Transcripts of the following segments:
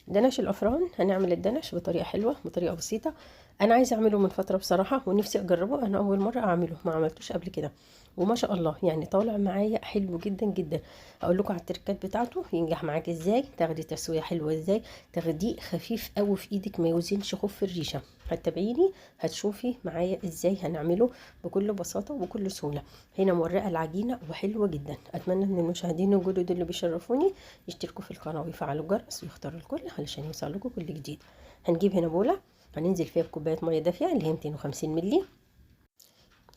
دنش الافران. هنعمل الدنش بطريقه حلوه، بطريقه بسيطه. انا عايزه اعمله من فتره بصراحه، ونفسي اجربه. انا اول مره اعمله، ما عملتوش قبل كده، وما شاء الله يعني طالع معايا حلو جدا جدا. اقول لكم على التركات بتاعته ينجح معاك ازاي، تاخدي تسويه حلوه ازاي، تاخديه خفيف قوي في ايدك، ما يوزنش خف الريشه. هتتابعيني هتشوفي معايا ازاي هنعمله بكل بساطه وبكل سهوله. هنا مورقه العجينه وحلوه جدا. اتمنى ان المشاهدين الجدد اللي بيشرفوني يشتركوا في القناه ويفعلوا الجرس ويختاروا الكل علشان يوصلكوا كل جديد. هنجيب هنا بوله، هننزل فيها بكوبايه ميه دافيه اللي هي 250 مللي.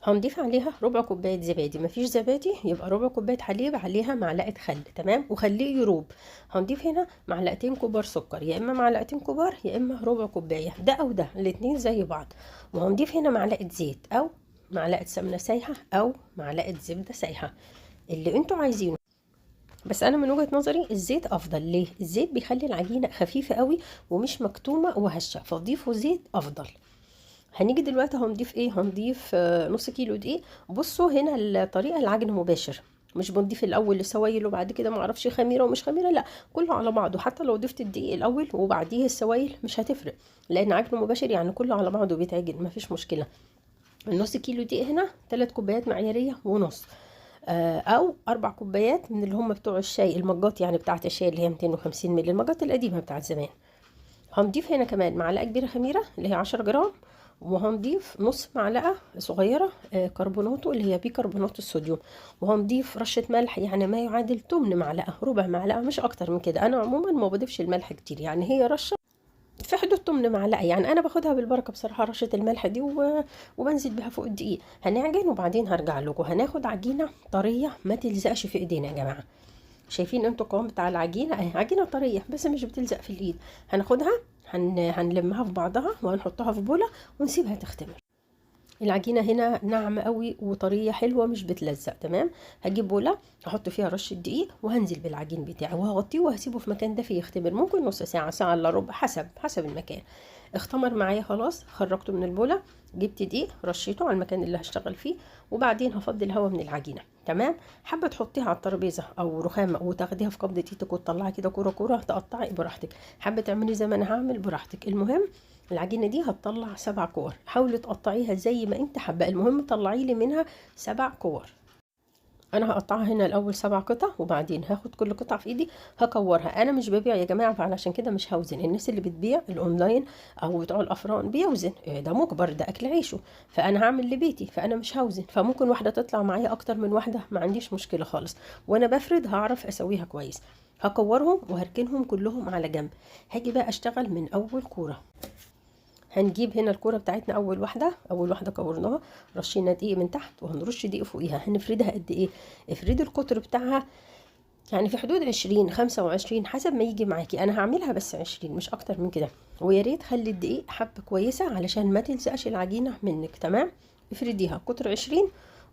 هنضيف عليها ربع كوبايه زبادي، مفيش زبادي يبقى ربع كوبايه حليب عليها معلقه خل، تمام، وخليه يروب. هنضيف هنا معلقتين كبار سكر، يا اما معلقتين كبار يا اما ربع كوبايه، ده او ده، الاتنين زي بعض. وهنضيف هنا معلقه زيت او معلقه سمنه سايحه او معلقه زبده سايحه، اللي انتوا عايزينه. بس انا من وجهة نظري الزيت افضل. ليه؟ الزيت بيخلي العجينه خفيفه قوي ومش مكتومه وهشه، فضيفوا زيت افضل. هنيجي دلوقتي هنضيف ايه؟ هنضيف نص كيلو دقيق. بصوا هنا الطريقه، العجن مباشر، مش بنضيف الاول السوائل وبعد كده ما اعرفش خميره ومش خميره، لا، كله على بعضه. حتى لو ضفت الدقيق الاول وبعديه السوائل مش هتفرق، لان عجن مباشر يعني كله على بعضه بيتعجن، مفيش مشكله. النص كيلو دقيق هنا 3 كوبايات معياريه ونص، او 4 كوبايات من اللي هم بتوع الشاي، المجات يعني بتاعه الشاي اللي هي 250 مللي، المجات القديمه بتاعه زمان. هنضيف هنا كمان معلقه كبيره خميره اللي هي 10 جرام، وهنضيف نص معلقه صغيره كربوناتو اللي هي بيكربونات الصوديوم، وهنضيف رشه ملح يعني ما يعادل 8 معلقه، ربع معلقه مش اكتر من كده. انا عموما ما بضيفش الملح كتير، يعني هي رشه في حدود 8 معلقه، يعني انا باخدها بالبركه بصراحه رشه الملح دي وبنزل بيها فوق الدقيق. هنعجن وبعدين هرجع لكم. هناخد عجينه طريه ما تلزقش في ايدينا يا جماعه. شايفين انتوا القوام بتاع العجينه اهي، عجينه طريه بس مش بتلزق في الايد. هناخدها هنلمها في بعضها وهنحطها في بوله ونسيبها تختمر. العجينه هنا ناعمه قوي وطريه حلوه مش بتلزق، تمام. هجيب بوله احط فيها رشه دقيق وهنزل بالعجين بتاعي وهغطيه وهسيبه في مكان دافي يختمر، ممكن نص ساعه، ساعه الا ربع، حسب المكان. اختمر معايا خلاص، خرجته من البوله، جبت دقيق رشيته على المكان اللي هشتغل فيه، وبعدين هفضي الهواء من العجينه، تمام. حابه تحطيها على الترابيزه او رخامه وتاخديها في قبضه ايدك وتطلعي كده كوره كوره، تقطعي براحتك. حابه تعملي زي ما انا هعمل براحتك. المهم العجينه دي هتطلع 7 كور، حاولي تقطعيها زي ما انت حابه، المهم طلعي لي منها 7 كور. انا هقطعها هنا الاول 7 قطع، وبعدين هاخد كل قطعه في ايدي هكورها. انا مش ببيع يا جماعه، فعلشان كده مش هوزن. الناس اللي بتبيع الاونلاين او بتوع الافران بيوزن، ده مجبر، ده اكل عيشه. فانا هعمل لبيتي، فانا مش هوزن. فممكن واحده تطلع معايا اكتر من واحده، ما عنديش مشكله خالص، وانا بفرد هعرف اسويها كويس. هكورهم وهركنهم كلهم على جنب. هاجي بقى اشتغل من اول كوره. هنجيب هنا الكوره بتاعتنا، اول واحده كورناها، رشينا دقيق من تحت وهنرش دقيق فوقيها. هنفردها قد ايه؟ افردي القطر بتاعها يعني في حدود 20 25 حسب ما يجي معاكي. انا هعملها بس 20 مش اكتر من كده. ويا ريت خلي الدقيق حبه كويسه علشان ما تلزقش العجينه منك، تمام. افرديها قطر 20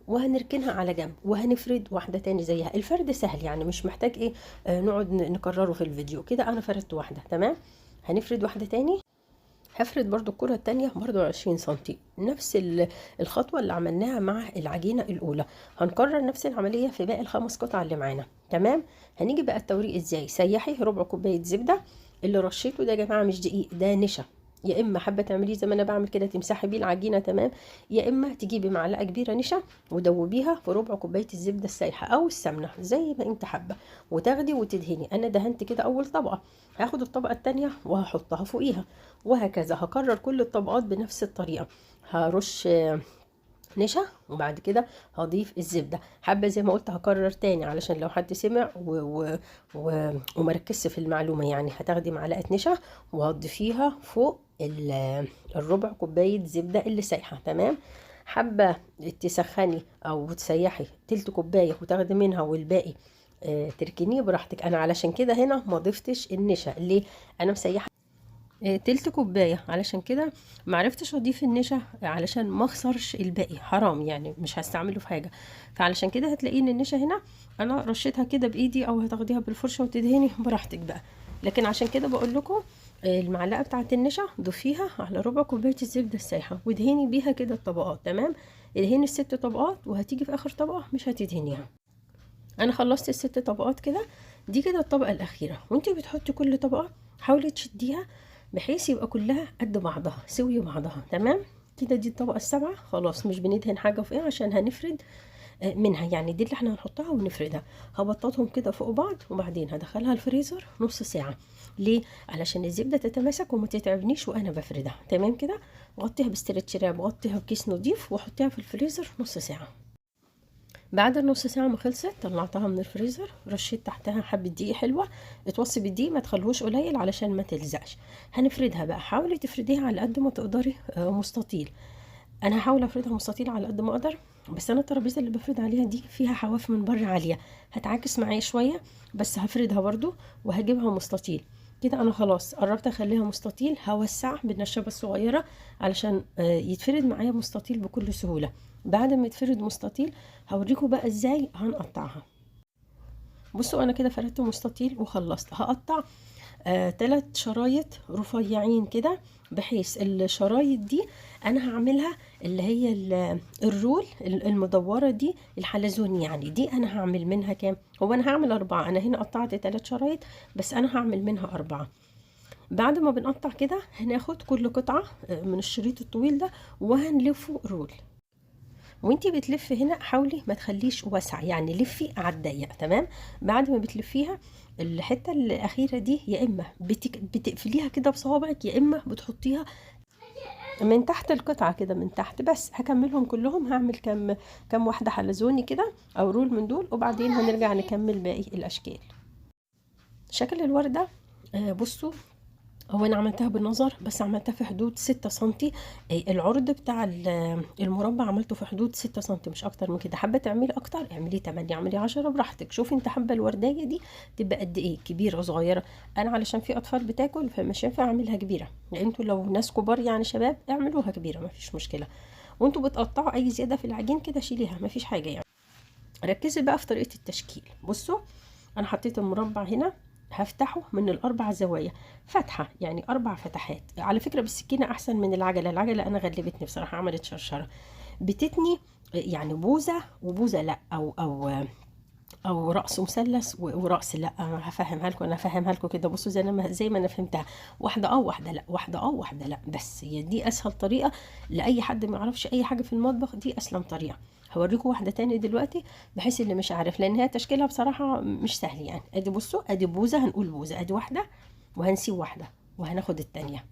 وهنركنها على جنب، وهنفرد واحده تاني زيها. الفرد سهل يعني مش محتاج ايه نقعد نكرره في الفيديو كده. انا فردت واحده، تمام. هنفرد واحده تاني. هفرد برضو الكرة التانية برضو 20 سنتي، نفس الخطوة اللي عملناها مع العجينة الأولى. هنكرر نفس العملية في باقي ال5 قطع اللي معانا، تمام. هنيجي بقى التوريق ازاي. سيحي ربع كوباية زبدة. اللي رشيته ده يا جماعة مش دقيق، ده نشا. يا اما حابه تعمليه زي ما انا بعمل كده تمسحي بيه العجينه، تمام. يا اما تجيبي معلقه كبيره نشا ودوبيها في ربع كوبايه الزبده السايحه او السمنه زي ما انت حابه، وتاخدي وتدهني. انا دهنت كده اول طبقه، هاخد الطبقه التانية وهحطها فوقيها، وهكذا هكرر كل الطبقات بنفس الطريقه. هرش نشا وبعد كده هضيف الزبده. حابه زي ما قلت هكرر تاني علشان لو حد سمع ومركزش في المعلومه، يعني هتاخدي معلقه نشا وهتضيفيها فوق الربع كوبايه زبده اللي سايحه، تمام. حابه تسخني او تسيحي تلت كوبايه وتاخدي منها والباقي تركنيه براحتك. انا علشان كده هنا ما ضفتش النشا. ليه؟ انا مسيحه تلت كوبايه، علشان كده معرفتش اضيف النشا علشان ما اخسرش الباقي، حرام يعني مش هستعمله في حاجه. فعلشان كده هتلاقي ان النشا هنا انا رشيتها كده بايدي، او هتاخديها بالفرشه وتدهني براحتك بقى. لكن عشان كده بقول لكم المعلقه بتاعه النشا ضيفيها على ربع كوبايه الزبده السايحه ودهني بيها كده الطبقات، تمام. ادهني ال6 طبقات وهتيجي في اخر طبقه مش هتدهنيها. انا خلصت ال6 طبقات كده، دي كده الطبقه الاخيره. وانتي بتحطي كل طبقه حاولي تشديها بحيث يبقى كلها قد بعضها سوي بعضها. تمام كده، دي الطبقة السابعة. خلاص مش بندهن حاجة في ايه عشان هنفرد منها، يعني دي اللي احنا هنحطها ونفردها. هبططهم كده فوق بعض وبعدين هدخلها الفريزر نص ساعة. ليه؟ علشان الزبدة تتماسك وما تتعبنيش وانا بفردها. تمام كده، غطيها بستريتش راب، غطيها بكيس نضيف وحطيها في الفريزر نص ساعة. بعد النص ساعة ما خلصت طلعتها من الفريزر، رشيت تحتها حبة دقيق حلوة. اتوصي بالدقيق ما تخلوش قليل علشان ما تلزقش. هنفردها بقى، حاولي تفرديها على قد ما تقدري مستطيل. انا هحاول افردها مستطيل على قد ما اقدر، بس انا الترابيزه اللي بفرد عليها دي فيها حواف من بره عاليه، هتعاكس معايا شويه، بس هفردها برضو وهجيبها مستطيل. كده انا خلاص قربت اخليها مستطيل. هوسع بالنشابه الصغيره علشان يتفرد معايا مستطيل بكل سهوله. بعد ما يتفرد مستطيل هوريكم بقى ازاي هنقطعها. بصوا انا كده فردت مستطيل وخلصت. هقطع 3 شرايط رفيعين كده، بحيث الشرايط دي انا هعملها اللي هي الرول المدورة دي، الحلزون يعني. دي انا هعمل منها كام؟ هو انا هعمل 4، انا هنا قطعت 3 شرايط بس انا هعمل منها 4. بعد ما بنقطع كده هناخد كل قطعة من الشريط الطويل ده وهنلفه رول. وانتي بتلفي هنا حاولي ما تخليش واسع، يعني لفي على الضيق. تمام، بعد ما بتلفيها الحته الاخيره دي يا اما بتقفليها كده بصوابعك، يا اما بتحطيها من تحت القطعه كده من تحت. بس هكملهم كلهم، هعمل كم واحده حلزوني كده او رول من دول، وبعدين هنرجع نكمل باقي الاشكال. شكل الورده بصوا، هو انا عملتها بالنظر بس عملتها في حدود 6 سنتي. العرض بتاع المربع عملته في حدود 6 سنتي مش اكتر من كده. حابه تعملي اكتر اعملي 8، اعملي 10 براحتك. شوفي انت حابه الورديه دي تبقى قد ايه، كبيره صغيره. انا علشان في اطفال بتاكل فمش هينفع اعملها كبيره، انتوا لو ناس كبار يعني شباب اعملوها كبيره مفيش مشكله. وانتوا بتقطعوا اي زياده في العجين كده شيليها مفيش حاجه يعني. ركزي بقى في طريقه التشكيل. بصوا انا حطيت المربع هنا، هفتحه من الاربع زوايا فتحه، يعني 4 فتحات. على فكره بالسكينه احسن من العجله. العجله انا غلبتني بصراحه، عملت شرشره بتتني يعني بوزه وبوزه لا، او راس مثلث وراس لا. هفهمها لكم، انا هفهمها لكم كده. بصوا زي ما انا فهمتها، واحده واحده لا، واحده واحده لا. بس هي دي اسهل طريقه لاي حد ما يعرفش اي حاجه في المطبخ، دي اسلم طريقه. هوريكم واحده تاني دلوقتي بحيث اللي مش عارف، لان هي تشكيلها بصراحه مش سهل يعني. ادي بصوا، ادي بوزه، هنقول بوزه، ادي واحده وهنسيب واحده وهناخد التانيه،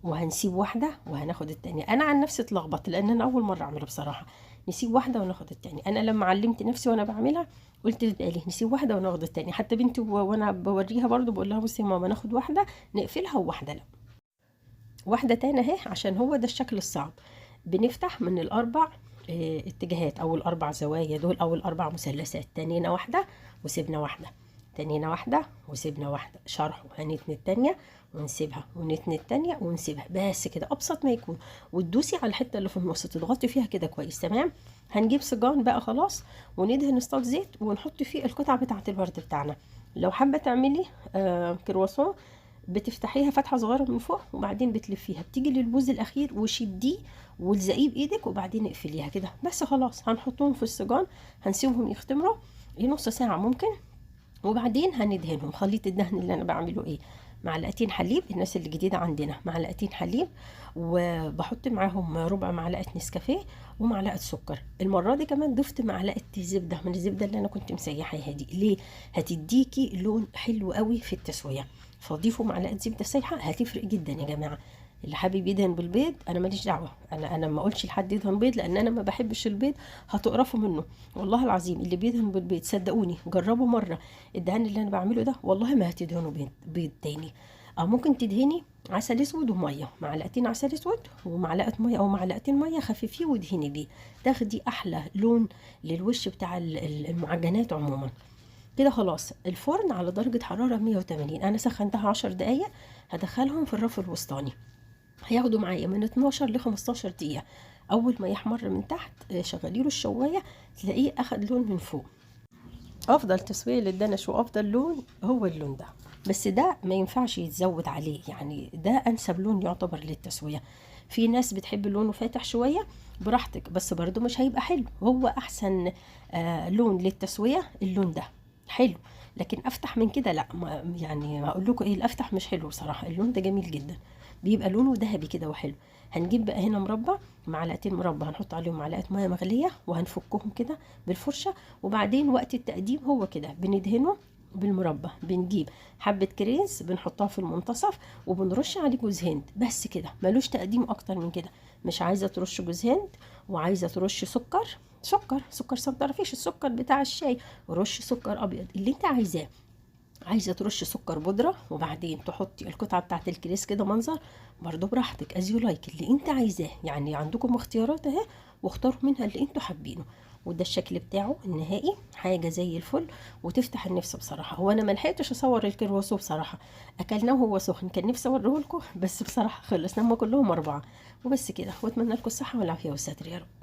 وهنسيب واحده وهناخد التانية. انا عن نفسي اتلخبطت لان انا اول مره اعمله بصراحه. نسيب واحده وناخد التانية. انا لما علمت نفسي وانا بعملها قلت في بالي نسيب واحده وناخد التانية. حتى بنتي وانا بوريها برضو بقول لها بصي يا ماما ناخد واحده نقفلها وواحده لا. واحده تانية اهي، عشان هو ده الشكل الصعب. بنفتح من الاربع اتجاهات او الاربع زوايا دول او الاربع مثلثات. تانينا واحده وسيبنا واحده، تانينا واحده وسيبنا واحده، شرح وهنتني التانية ونسيبها ونتني التانية ونسيبها. بس كده ابسط ما يكون. وتدوسي على الحته اللي في النص تضغطي فيها كده كويس. تمام، هنجيب سجان بقى خلاص وندهن اسطات زيت ونحط فيه القطعه بتاعه الورد بتاعنا. لو حابه تعملي كرواسون بتفتحيها فتحه صغيره من فوق وبعدين بتلفيها، بتيجي للبوز الاخير وشديه والزقيه بايدك وبعدين اقفليها كده. بس خلاص هنحطهم في السجان، هنسيبهم يختمروا نص ساعه ممكن، وبعدين هندهنهم. خليط الدهن اللي انا بعمله ايه؟ معلقتين حليب، الناس اللي جديده عندنا معلقتين حليب، وبحط معاهم ربع معلقه نسكافيه ومعلقه سكر. المره دي كمان ضفت معلقه زبده من الزبده اللي انا كنت مسيحاها دي. ليه؟ هتديكي لون حلو قوي في التسويه. فضيفوا معلقه زبده سايحه هتفرق جدا يا جماعه. اللي حابب يدهن بالبيض انا ماليش دعوه، انا ما اقولش لحد يدهن بيض لان انا ما بحبش البيض، هتقرفوا منه. والله العظيم اللي بيدهن بالبيض صدقوني جربوا مره الدهان اللي انا بعمله ده والله ما هتدهنوا بيض تاني. او ممكن تدهني عسل اسود وميه، معلقتين عسل اسود ومعلقه ميه او معلقتين ميه خففيه وادهني بيه، تاخدي احلى لون للوش بتاع المعجنات عموما. كده خلاص. الفرن على درجة حرارة 180، أنا سخنتها 10 دقايق. هدخلهم في الرف الوسطاني، هياخدوا معايا من 12 ل 15 دقيقة. أول ما يحمر من تحت شغليله الشواية تلاقيه أخد لون من فوق. أفضل تسوية للدنش وأفضل لون هو اللون ده، بس ده ما ينفعش يتزود عليه، يعني ده أنسب لون يعتبر للتسوية. في ناس بتحب لونه فاتح شوية براحتك، بس برضو مش هيبقى حلو. هو أحسن لون للتسوية اللون ده. حلو، لكن افتح من كده لا، ما يعني هقول لكم ايه، الافتح مش حلو بصراحه. اللون ده جميل جدا، بيبقى لونه ذهبي كده وحلو. هنجيب بقى هنا مربى، معلقتين مربى، هنحط عليهم معلقه ميه مغليه وهنفكهم كده بالفرشه. وبعدين وقت التقديم هو كده بندهنه بالمربى، بنجيب حبه كريز بنحطها في المنتصف وبنرش عليه جوز هند، بس كده، ملوش تقديم اكتر من كده. مش عايزه ترش جوز هند وعايزه ترش سكر، سكر ما تعرفيش السكر بتاع الشاي، رش سكر ابيض اللي انت عايزاه. عايزه ترشي سكر بودره وبعدين تحطي القطعه بتاعه الكريس كده منظر، برضو براحتك از يو لايك اللي انت عايزاه. يعني عندكم اختيارات اهي، واختاروا منها اللي انتوا حابينه. وده الشكل بتاعه النهائي، حاجه زي الفل وتفتح النفس بصراحه. هو انا ما لحقتش اصور الكرواسو بصراحه، اكلناه وهو سخن، كان نفسي اوريه لكم بس بصراحه خلصنا هم كلهم 4. وبس كده، واتمنى لكم الصحه والعافيه والستر يا رب.